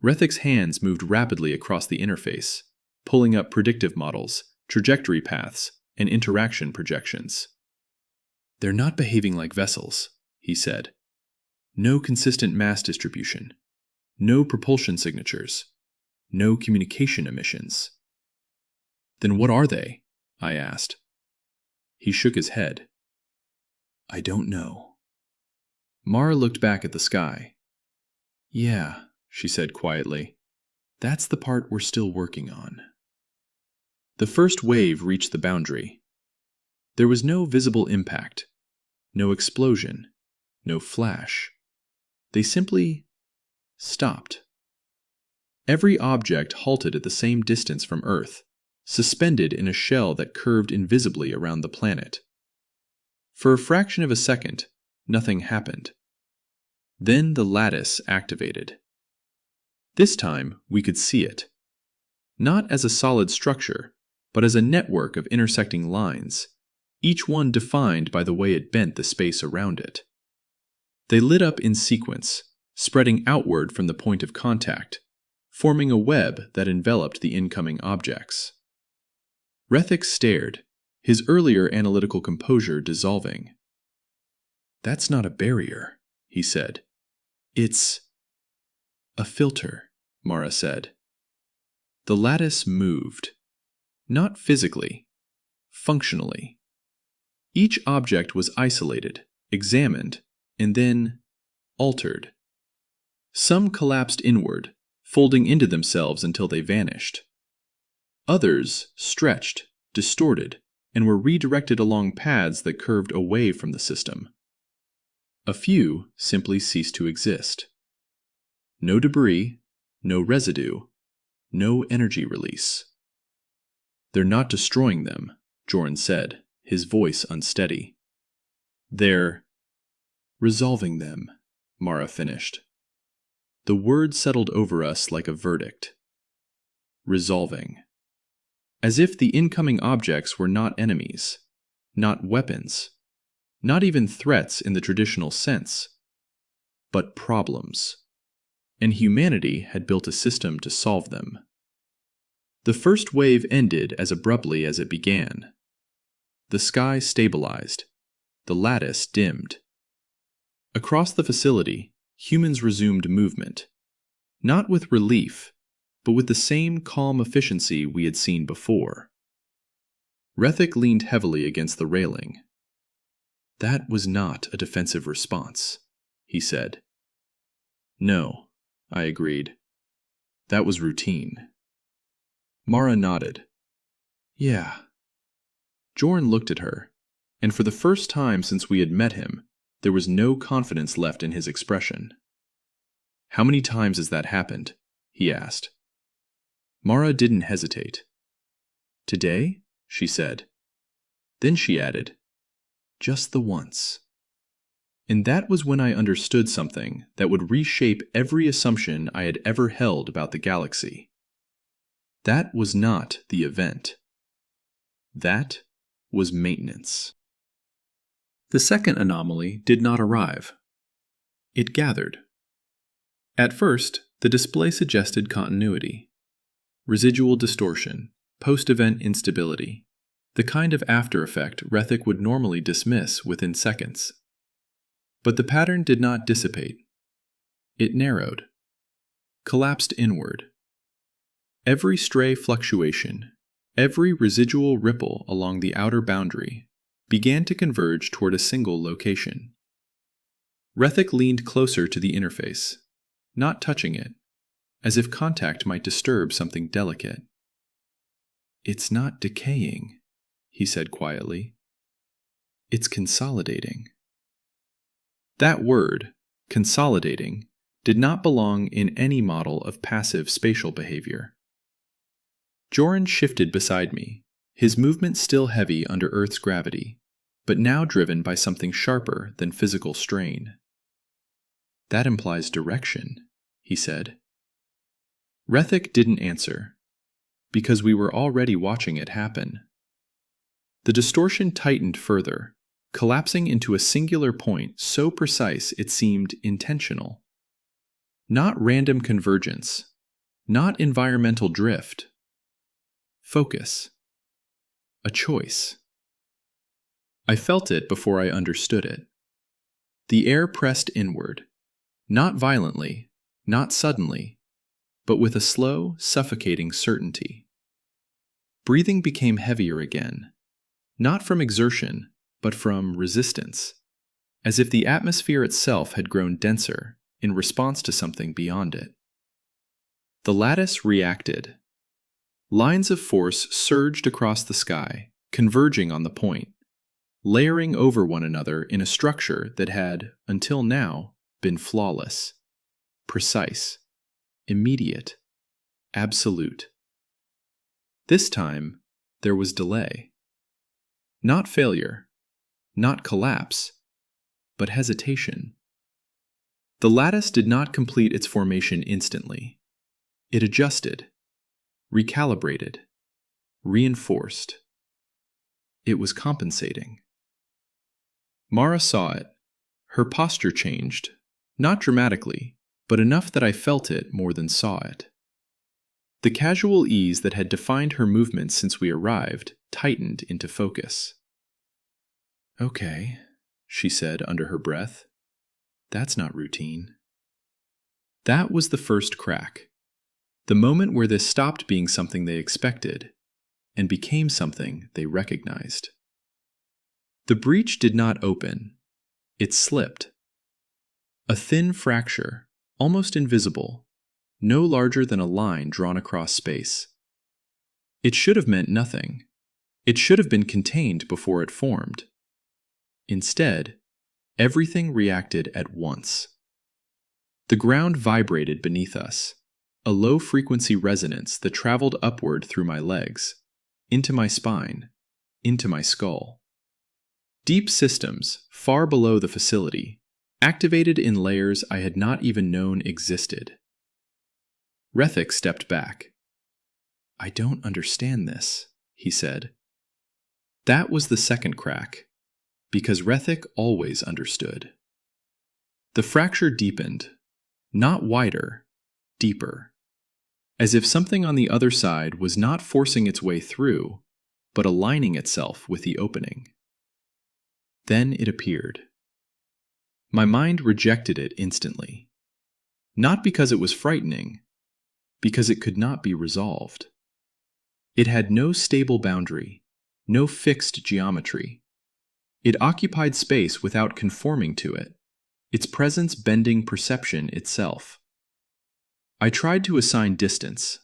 Rethik's hands moved rapidly across the interface, pulling up predictive models, trajectory paths, and interaction projections. They're not behaving like vessels, he said. No consistent mass distribution. No propulsion signatures. No communication emissions. Then what are they? I asked. He shook his head. I don't know. Mara looked back at the sky. Yeah, she said quietly. That's the part we're still working on. The first wave reached the boundary. There was no visible impact, no explosion, no flash. They simply stopped. Every object halted at the same distance from Earth, suspended in a shell that curved invisibly around the planet. For a fraction of a second, nothing happened. Then the lattice activated. This time, we could see it. Not as a solid structure, but as a network of intersecting lines, each one defined by the way it bent the space around it. They lit up in sequence, spreading outward from the point of contact, forming a web that enveloped the incoming objects. Rethik stared, his earlier analytical composure dissolving. That's not a barrier, he said. It's a filter, Mara said. The lattice moved. Not physically, functionally. Each object was isolated, examined, and then altered. Some collapsed inward, folding into themselves until they vanished. Others stretched, distorted, and were redirected along paths that curved away from the system. A few simply ceased to exist. No debris, no residue, no energy release. "They're not destroying them," Jorn said, his voice unsteady. "They're resolving them," Mara finished. The word settled over us like a verdict. Resolving. As if the incoming objects were not enemies, not weapons, not even threats in the traditional sense, but problems. And humanity had built a system to solve them. The first wave ended as abruptly as it began. The sky stabilized. The lattice dimmed. Across the facility, humans resumed movement. Not with relief, but with the same calm efficiency we had seen before. Rethik leaned heavily against the railing. "That was not a defensive response," he said. "No," I agreed. "That was routine." Mara nodded. "Yeah." Jorn looked at her, and for the first time since we had met him, there was no confidence left in his expression. "How many times has that happened?" he asked. Mara didn't hesitate. "Today?" she said. Then she added, "Just the once." And that was when I understood something that would reshape every assumption I had ever held about the galaxy. That was not the event. That was maintenance. The second anomaly did not arrive. It gathered. At first, the display suggested continuity. Residual distortion, post-event instability, the kind of after effect Rethik would normally dismiss within seconds. But the pattern did not dissipate. It narrowed, collapsed inward. Every stray fluctuation, every residual ripple along the outer boundary, began to converge toward a single location. Rethik leaned closer to the interface, not touching it, as if contact might disturb something delicate. "It's not decaying," he said quietly. "It's consolidating." That word, consolidating, did not belong in any model of passive spatial behavior. Joran shifted beside me, his movement still heavy under Earth's gravity, but now driven by something sharper than physical strain. "That implies direction," he said. Rethik didn't answer, because we were already watching it happen. The distortion tightened further, collapsing into a singular point so precise it seemed intentional. Not random convergence, not environmental drift. Focus. A choice. I felt it before I understood it. The air pressed inward, not violently, not suddenly, but with a slow, suffocating certainty. Breathing became heavier again, not from exertion, but from resistance, as if the atmosphere itself had grown denser in response to something beyond it. The lattice reacted. Lines of force surged across the sky, converging on the point, layering over one another in a structure that had, until now, been flawless, precise, immediate, absolute. This time, there was delay. Not failure, not collapse, but hesitation. The lattice did not complete its formation instantly. It adjusted, recalibrated, reinforced. It was compensating. Mara saw it. Her posture changed, not dramatically, but enough that I felt it more than saw it. The casual ease that had defined her movements since we arrived tightened into focus. "Okay," she said under her breath. "That's not routine." That was the first crack. The moment where this stopped being something they expected and became something they recognized. The breach did not open. It slipped. A thin fracture, almost invisible, no larger than a line drawn across space. It should have meant nothing. It should have been contained before it formed. Instead, everything reacted at once. The ground vibrated beneath us, a low-frequency resonance that traveled upward through my legs, into my spine, into my skull. Deep systems, far below the facility, activated in layers I had not even known existed. Rethik stepped back. "I don't understand this," he said. That was the second crack, because Rethik always understood. The fracture deepened, not wider, deeper, as if something on the other side was not forcing its way through, but aligning itself with the opening. Then it appeared. My mind rejected it instantly, not because it was frightening, because it could not be resolved. It had no stable boundary, no fixed geometry. It occupied space without conforming to it, its presence bending perception itself. I tried to assign distance,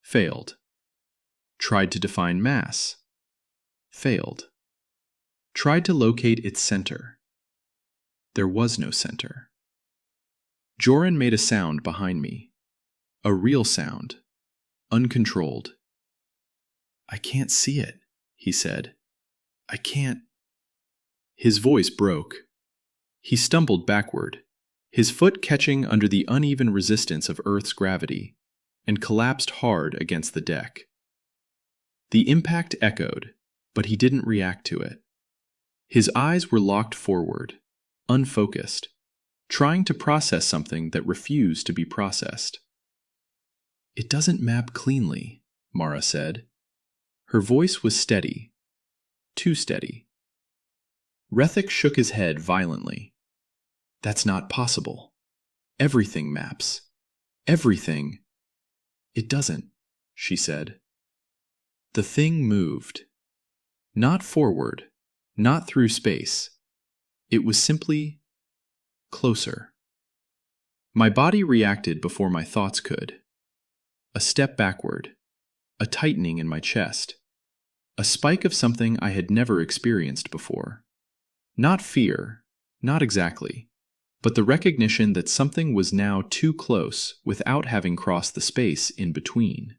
failed. Tried to define mass, failed. Tried to locate its center. There was no center. Joran made a sound behind me, a real sound, uncontrolled. "I can't see it," he said. "I can't." His voice broke. He stumbled backward, his foot catching under the uneven resistance of Earth's gravity, and collapsed hard against the deck. The impact echoed, but he didn't react to it. His eyes were locked forward, unfocused, trying to process something that refused to be processed. "It doesn't map cleanly," Mara said. Her voice was steady, too steady. Rethik shook his head violently. "That's not possible. Everything maps. Everything." "It doesn't," she said. The thing moved. Not forward, not through space. It was simply closer. My body reacted before my thoughts could. A step backward, a tightening in my chest, a spike of something I had never experienced before. Not fear, not exactly, but the recognition that something was now too close without having crossed the space in between.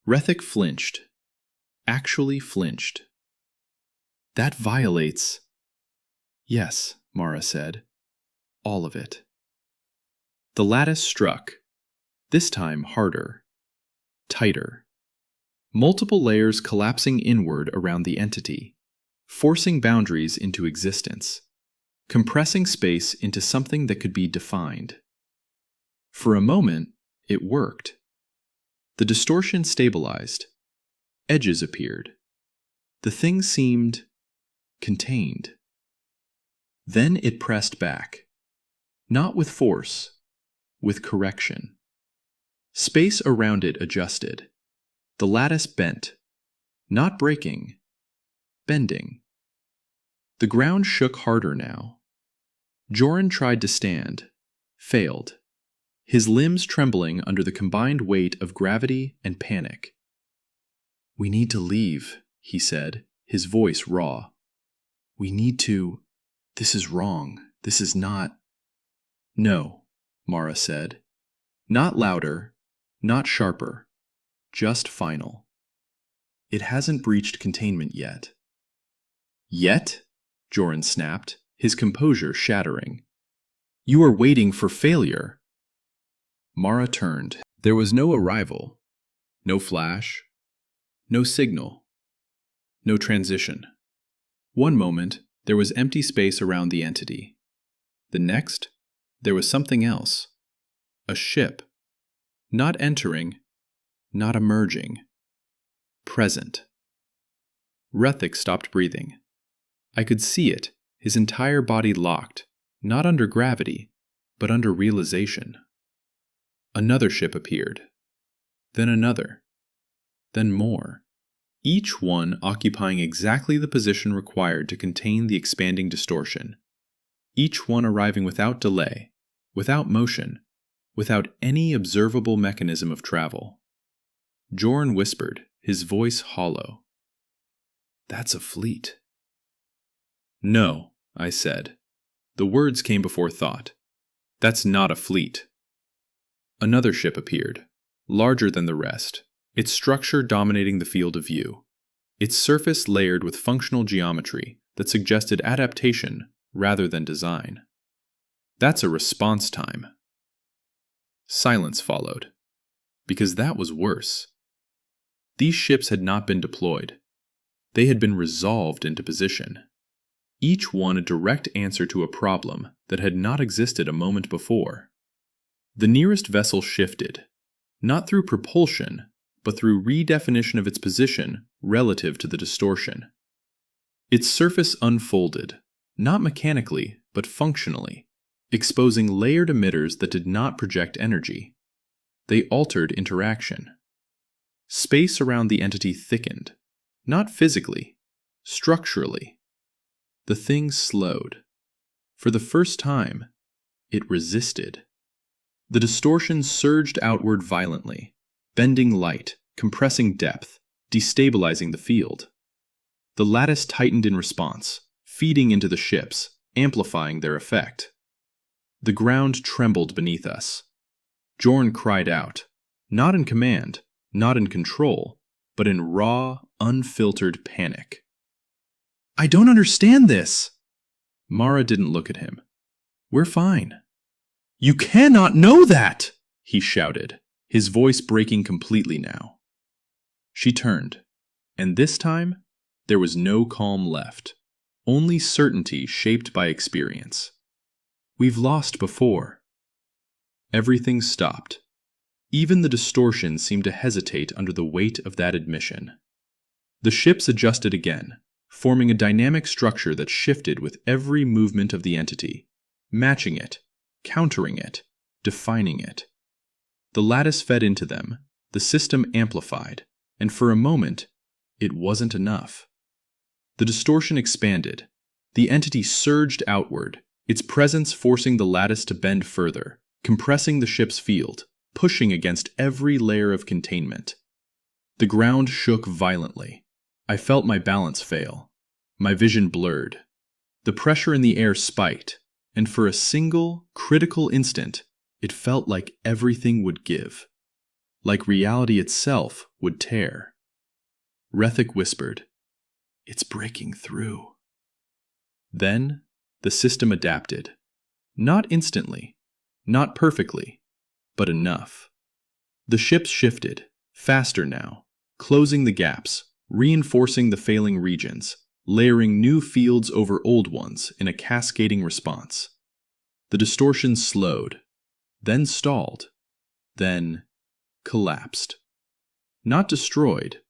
Rethik flinched. Actually flinched. "That violates—" "Yes," Mara said. "All of it." The lattice struck, this time harder, tighter. Multiple layers collapsing inward around the entity, forcing boundaries into existence, compressing space into something that could be defined. For a moment, it worked. The distortion stabilized. Edges appeared. The thing seemed contained. Then it pressed back. Not with force, with correction. Space around it adjusted. The lattice bent. Not breaking, bending. The ground shook harder now. Joran tried to stand, failed, his limbs trembling under the combined weight of gravity and panic. "We need to leave," he said, his voice raw. "We need to. This is wrong. This is not—" "No," Mara said. Not louder, not sharper, just final. "It hasn't breached containment yet." "Yet?" Joran snapped, his composure shattering. "You are waiting for failure." Mara turned. There was no arrival, no flash, no signal, no transition. One moment, there was empty space around the entity. The next, there was something else. A ship. Not entering, not emerging. Present. Rethik stopped breathing. I could see it, his entire body locked, not under gravity, but under realization. Another ship appeared. Then another. Then more. Each one occupying exactly the position required to contain the expanding distortion. Each one arriving without delay, without motion, without any observable mechanism of travel. Joran whispered, his voice hollow. "That's a fleet." "No," I said. The words came before thought. "That's not a fleet." Another ship appeared, larger than the rest, its structure dominating the field of view, its surface layered with functional geometry that suggested adaptation rather than design. "That's a response time." Silence followed, because that was worse. These ships had not been deployed. They had been resolved into position. Each one a direct answer to a problem that had not existed a moment before. The nearest vessel shifted, not through propulsion, but through redefinition of its position relative to the distortion. Its surface unfolded, not mechanically, but functionally, exposing layered emitters that did not project energy. They altered interaction. Space around the entity thickened, not physically, structurally. The thing slowed. For the first time, it resisted. The distortion surged outward violently, bending light, compressing depth, destabilizing the field. The lattice tightened in response, feeding into the ships, amplifying their effect. The ground trembled beneath us. Joran cried out, not in command, not in control, but in raw, unfiltered panic. "I don't understand this!" Mara didn't look at him. "We're fine." "You cannot know that!" he shouted, his voice breaking completely now. She turned, and this time, there was no calm left, only certainty shaped by experience. "We've lost before." Everything stopped. Even the distortion seemed to hesitate under the weight of that admission. The ships adjusted again, forming a dynamic structure that shifted with every movement of the entity, matching it, countering it, defining it. The lattice fed into them, the system amplified, and for a moment, it wasn't enough. The distortion expanded. The entity surged outward, its presence forcing the lattice to bend further, compressing the ship's field, pushing against every layer of containment. The ground shook violently. I felt my balance fail. My vision blurred. The pressure in the air spiked, and for a single, critical instant, it felt like everything would give. Like reality itself would tear. Rethik whispered, "It's breaking through." Then, the system adapted. Not instantly, not perfectly, but enough. The ships shifted, faster now, closing the gaps, reinforcing the failing regions, layering new fields over old ones in a cascading response. The distortion slowed, then stalled, then collapsed. Not destroyed,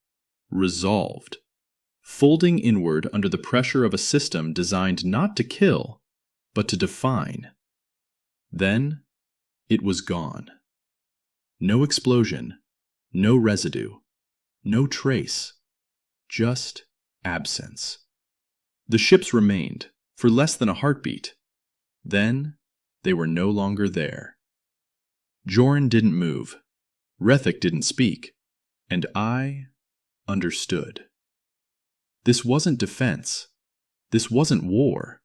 resolved, folding inward under the pressure of a system designed not to kill, but to define. Then, it was gone. No explosion, no residue, no trace, just absence. The ships remained, for less than a heartbeat. Then, they were no longer there. Joran didn't move. Rethik didn't speak. And I understood. This wasn't defense. This wasn't war.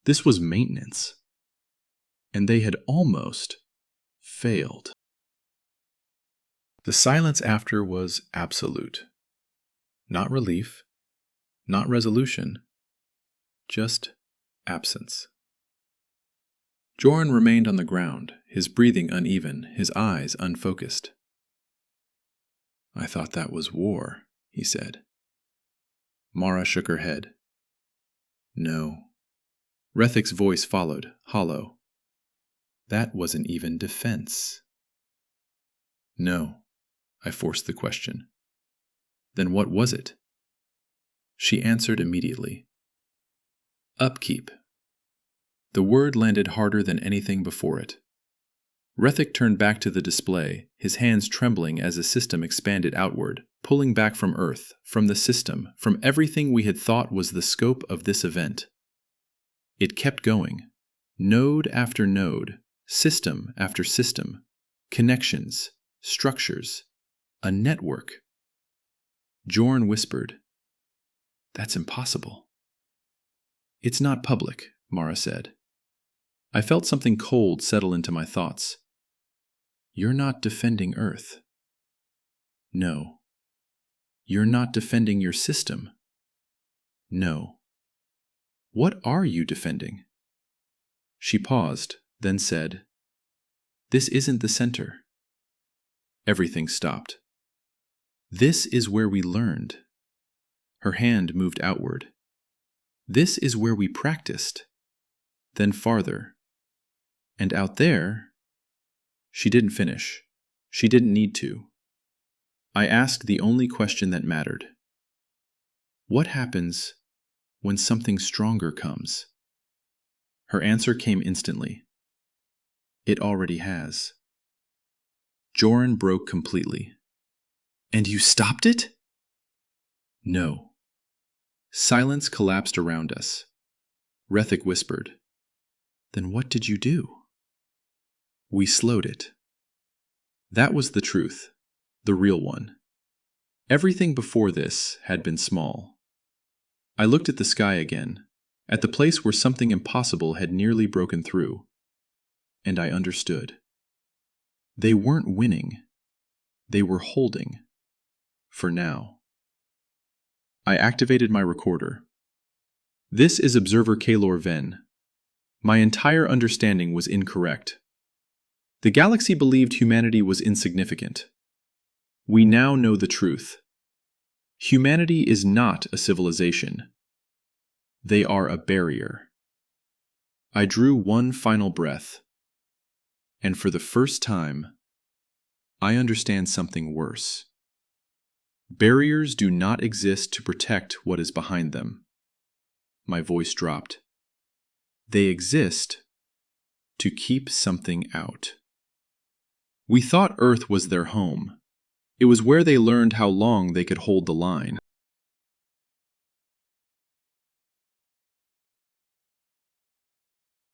This was maintenance. And they had almost failed. The silence after was absolute. Not relief, not resolution, just absence. Joran remained on the ground, his breathing uneven, his eyes unfocused. "I thought that was war," he said. Mara shook her head. "No." Rethik's voice followed, hollow. "That wasn't even defense." "No," I forced the question. "Then what was it?" She answered immediately. "Upkeep." The word landed harder than anything before it. Rethik turned back to the display, his hands trembling as the system expanded outward, pulling back from Earth, from the system, from everything we had thought was the scope of this event. It kept going. Node after node, system after system, connections, structures, a network. Jorn whispered, "That's impossible." "It's not public," Mara said. I felt something cold settle into my thoughts. "You're not defending Earth." "No." "You're not defending your system." "No." "What are you defending?" She paused, then said, "This isn't the center." Everything stopped. "This is where we learned." Her hand moved outward. "This is where we practiced." Then farther. "And out there—" She didn't finish. She didn't need to. I asked the only question that mattered. "What happens when something stronger comes?" Her answer came instantly. "It already has." Joran broke completely. "And you stopped it?" "No." Silence collapsed around us. Rethik whispered, "Then what did you do?" "We slowed it." That was the truth, the real one. Everything before this had been small. I looked at the sky again, at the place where something impossible had nearly broken through, and I understood. They weren't winning. They were holding. For now. I activated my recorder. This is Observer Kalor Ven. My entire understanding was incorrect. The galaxy believed humanity was insignificant. We now know the truth. Humanity is not a civilization. They are a barrier. I drew one final breath. And for the first time, I understand something worse. Barriers do not exist to protect what is behind them. My voice dropped. They exist to keep something out. We thought Earth was their home. It was where they learned how long they could hold the line.